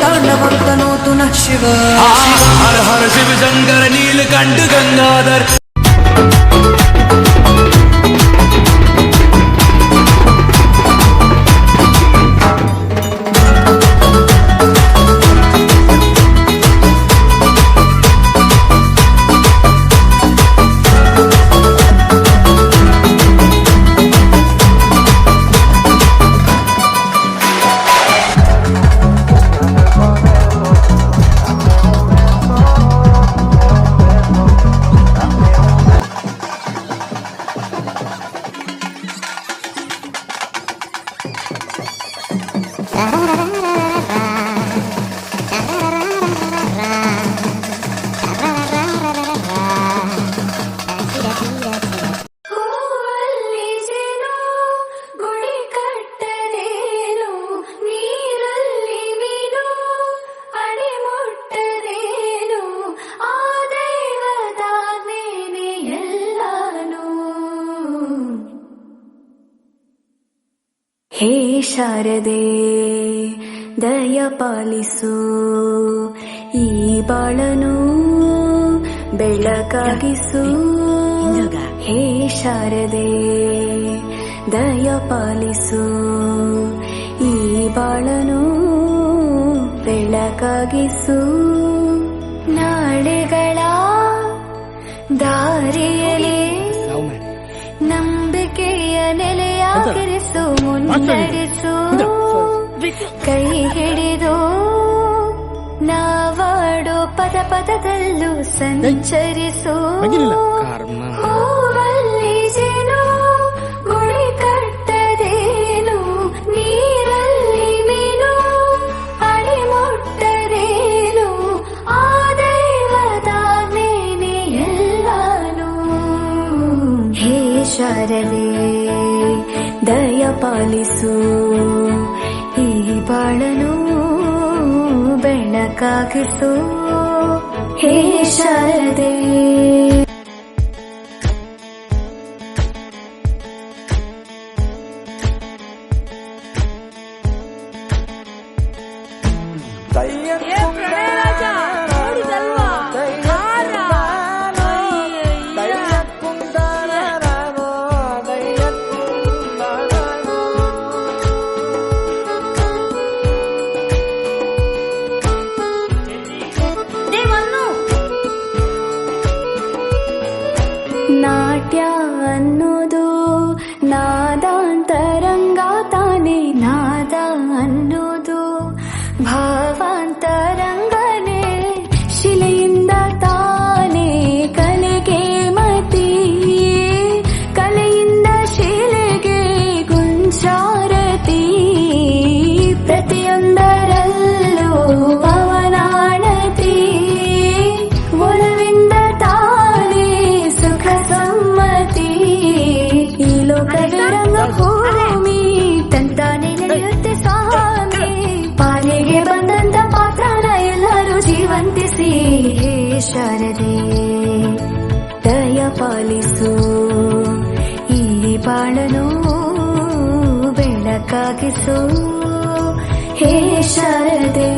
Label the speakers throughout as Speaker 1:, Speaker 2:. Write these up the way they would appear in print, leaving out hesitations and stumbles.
Speaker 1: तांडवं तु नः शिव।
Speaker 2: हर हर शिव शंकर नीलकंठ गंगाधर।
Speaker 3: ಹೇ ಶಾರದೆ ದಯ ಪಾಲಿಸು, ಈ ಬಾಳನು ಬೆಳಕಾಗಿಸು. ಹೇ ಶಾರದೆ ದಯ ಪಾಲಿಸು, ಈ ಬಾಳನು ಬೆಳಕಾಗಿಸು. ನಾಳೆಗಳ ದಾರಿಯಲ್ಲಿ ನಂಬಿಕೆಯ ನೆಲೆಯಾಗಿರಿಸು, ಮುನ್ನಡೆಸು. ಕೈ ಹಿಡಿದು ನಾವಾಡೋ ಪದ ಪದದಲ್ಲೂ ಸಂಚರಿಸು. ಹೂವಲ್ಲಿ ಜೇನು ಗುಡಿ ಕಟ್ಟದೇನು, ನೀರಲ್ಲಿ ಮೀನು ಅಡಿ ಮುಟ್ಟರೇನು, ಆ ದೈವದ ನೇನೆ ಎಲ್ಲಾನು. ಹೇ ಶಾರದೆ ದಯ ಪಾಲಿಸು, ಈ ಬಾಳನು ಬೆಳಕಾಗಿಸು. ಹೇ ಶಾರದೆ ನಾಟ್ಯ ಅನ್ನೋದು ನಾದಾಂತರಂಗ ತಾನೆ, ನಾದ ಅನ್ನೋದು ಭಾವಾಂತರಂಗನೇ. ಶಿಲೆಯಿಂದ ತಾನೇ ಕಲೆಗೆ ಮತಿ, ಕಲೆಯಿಂದ ಶಿಲೆಗೆ ಗುಂಚಾರತಿ. ಪ್ರತಿಯೊಂದರಲ್ಲೂ ಪವನಾಣತಿ, ಒಲವಿಂದ ತಾನೇ ಸುಖ ಸಮ್ಮತಿ. ಈ ಲೋಕದ ರಂಗಭೂಮಿ ತಂತಾನೆ ನಡೆಯುತ್ತೆ ಸ್ವಾಮಿ, ಪಾಲಿಗೆ ಬಂದಂತ ಪಾತ್ರನ ಎಲ್ಲರೂ ಜೀವಂತಿಸಿ. ಹೇ ಶಾರದೆ ದಯ ಪಾಲಿಸು, ಈ ಬಾಳನು ಬೆಳಕಾಗಿಸು. ಹೇ ಶಾರದೆ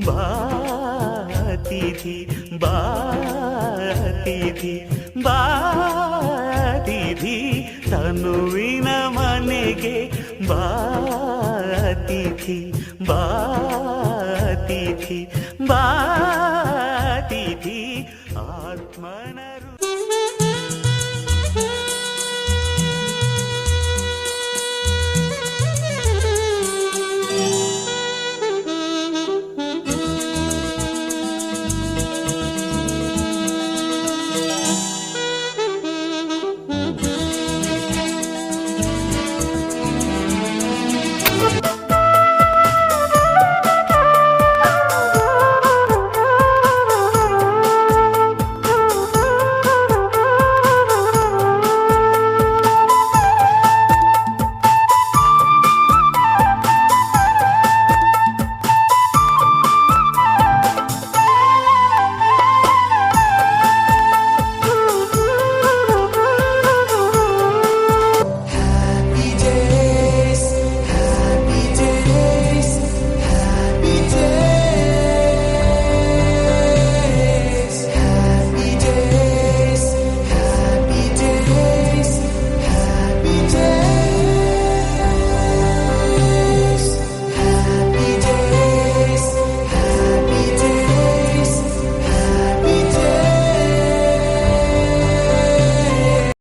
Speaker 4: ಬಾತಿಥಿ ಬಾತಿಥಿ ಬಾತಿಥಿ, ತನುವಿನ ಮನೆಗೆ ಬಾತಿಥಿ ಬಾ.